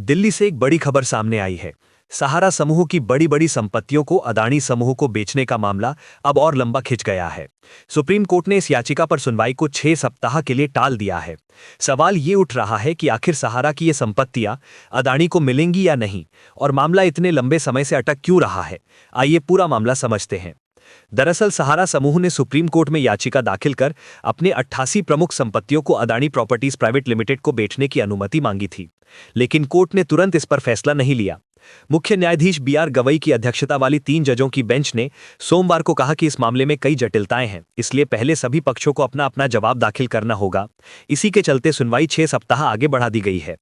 दिल्ली से एक बड़ी खबर सामने आई है। सहारा समूह की बड़ी बड़ी संपत्तियों को अदानी समूह को बेचने का मामला अब और लंबा खिंच गया है। सुप्रीम कोर्ट ने इस याचिका पर सुनवाई को 6 सप्ताह के लिए टाल दिया है। सवाल ये उठ रहा है कि आखिर सहारा की ये संपत्तियां अदानी को मिलेंगी या नहीं, और मामला इतने लंबे समय से अटक क्यों रहा है। आइए पूरा मामला समझते हैं। दरअसल सहारा समूह ने सुप्रीम कोर्ट में याचिका दाखिल कर अपने 88 प्रमुख संपत्तियों को अदानी प्रॉपर्टीज प्राइवेट लिमिटेड को बेचने की अनुमति मांगी थी, लेकिन कोर्ट ने तुरंत इस पर फैसला नहीं लिया। मुख्य न्यायाधीश BR गवई की अध्यक्षता वाली 3 जजों की बेंच ने सोमवार को कहा कि इस मामले में कई जटिलताएं हैं, इसलिए पहले सभी पक्षों को अपना अपना जवाब दाखिल करना होगा। इसी के चलते सुनवाई 6 सप्ताह आगे बढ़ा दी गई है।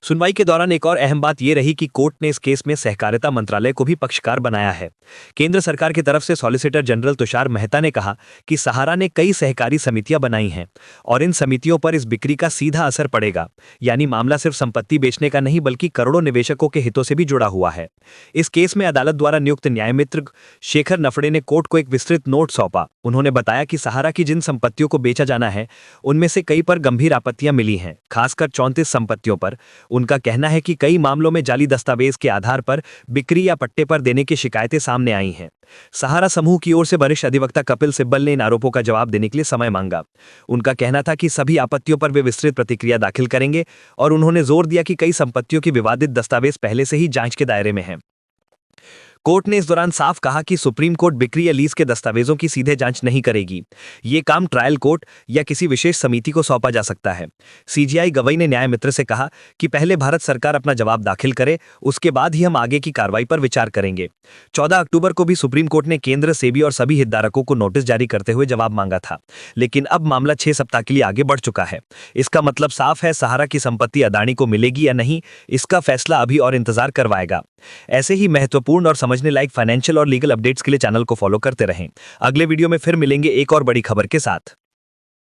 सुनवाई के दौरान एक और अहम बात यह रही कि कोर्ट ने इस केस में सहकारिता मंत्रालय को भी पक्षकार बनाया है। केंद्र सरकार की तरफ से सॉलिसिटर जनरल तुषार मेहता ने कहा कि सहारा ने कई सहकारी समितियां बनाई हैं और इन समितियों पर इस बिक्री का सीधा असर पड़ेगा। यानी मामला सिर्फ संपत्ति बेचने का नहीं बल्कि करोड़ों निवेशकों के हितों से भी जुड़ा हुआ है। इस केस में अदालत द्वारा नियुक्त न्यायमित्र शेखर नफड़े ने कोर्ट को एक विस्तृत नोट सौंपा। उन्होंने बताया कि सहारा की जिन संपत्तियों को बेचा जाना है उनमें से कई पर गंभीर आपत्तियां मिली हैं, खासकर 34 संपत्तियों पर। उनका कहना है कि कई मामलों में जाली दस्तावेज के आधार पर बिक्री या पट्टे पर देने की शिकायतें सामने आई हैं। सहारा समूह की ओर से वरिष्ठ अधिवक्ता कपिल सिब्बल ने इन आरोपों का जवाब देने के लिए समय मांगा। उनका कहना था कि सभी आपत्तियों पर वे विस्तृत प्रतिक्रिया दाखिल करेंगे, और उन्होंने जोर दिया कि कई संपत्तियों की विवादित दस्तावेज पहले से ही जांच के दायरे में हैं। कोर्ट ने इस दौरान साफ कहा कि सुप्रीम कोर्ट बिक्री या लीज के दस्तावेजों की सीधे जांच नहीं करेगी। ये काम ट्रायल कोर्ट या किसी विशेष समिति को सौंपा जा सकता है। CJI गवई ने न्याय मित्र से कहा कि पहले भारत सरकार अपना जवाब दाखिल करे, उसके बाद ही हम आगे की कार्रवाई पर विचार करेंगे। 14 अक्टूबर को भी सुप्रीम कोर्ट ने केंद्र, सेबी और सभी हितधारकों को नोटिस जारी करते हुए जवाब मांगा था, लेकिन अब मामला 6 सप्ताह के लिए आगे बढ़ चुका है। इसका मतलब साफ है, सहारा की संपत्ति अदानी को मिलेगी या नहीं, इसका फैसला अभी और इंतजार करवाएगा। ऐसे ही महत्वपूर्ण और समझने लायक फाइनेंशियल और लीगल अपडेट्स के लिए चैनल को फॉलो करते रहें। अगले वीडियो में फिर मिलेंगे एक और बड़ी खबर के साथ।